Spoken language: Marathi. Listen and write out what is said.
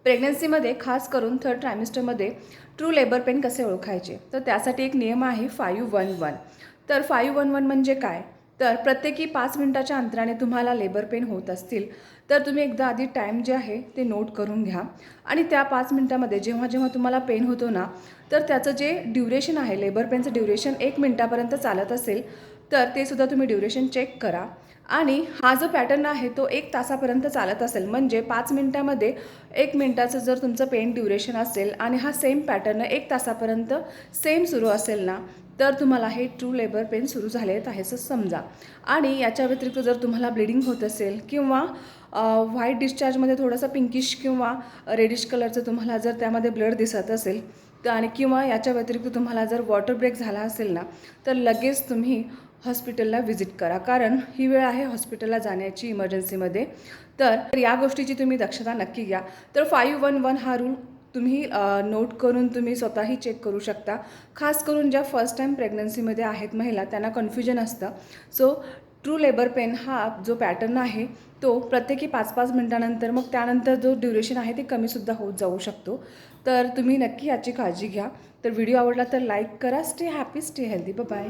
प्रेग्नन्सीमध्ये खास करून थर्ड ट्रायमिस्टरमध्ये ट्रू लेबर पेन कसे ओळखायचे, तर त्यासाठी एक नियम आहे 511. तर 511 म्हणजे काय, तर प्रत्येकी 5 मिनिटाच्या अंतराने तुम्हाला लेबर पेन होत असतील तर तुम्ही एकदा आधी टाईम जे आहे ते नोट करून घ्या आणि त्या 5 मिनिटामध्ये जेव्हा जेव्हा तुम्हाला पेन होतो ना, तर त्याचं जे ड्युरेशन आहे, लेबर पेनचं ड्युरेशन 1 मिनिटापर्यंत चालत असेल तर ते सुद्धा तुम्ही ड्युरेशन चेक करा. आणि हा जो पॅटर्न आहे तो 1 तासापर्यंत चालत असेल, म्हणजे 5 मिनिटामध्ये 1 मिनिटाचं जर तुमचं पेन ड्युरेशन असेल आणि हा सेम पॅटर्न 1 तासापर्यंत सेम सुरू असेल ना, तर तुम्हाला हे ट्रू लेबर पेन सुरू झाले आहे असं समजा. आणि याच्या व्यतिरिक्त जर तुम्हाला ब्लिडिंग होत असेल किंवा व्हाईट डिस्चार्जमध्ये थोडंसं पिंकिश किंवा रेडिश कलरचं तुम्हाला जर त्यामध्ये ब्लड दिसत असेल तर, आणि किंवा याच्या व्यतिरिक्त तुम्हाला जर वॉटर ब्रेक झाला असेल ना, तर लगेच तुम्ही हॉस्पिटलला व्हिजिट करा, कारण ही वेळ आहे हॉस्पिटलला जाण्याची इमर्जन्सीमध्ये. तर या गोष्टीची तुम्ही दक्षता नक्की घ्या. तर 511 हा रूल तुम्ही नोट करून तुम्ही स्वतःही चेक करू शकता. खास करून ज्या फर्स्ट टाईम प्रेग्नन्सीमध्ये आहेत महिला, त्यांना कन्फ्युजन असतं. सो ट्रू लेबर पेन हा जो पॅटर्न आहे तो प्रत्येकी 5-5 मिनिटानंतर, मग त्यानंतर जो ड्युरेशन आहे ते कमीसुद्धा होत जाऊ शकतो. तर तुम्ही नक्की याची काळजी घ्या. तर व्हिडिओ आवडला तर लाईक करा. Stay happy, stay healthy. Bye.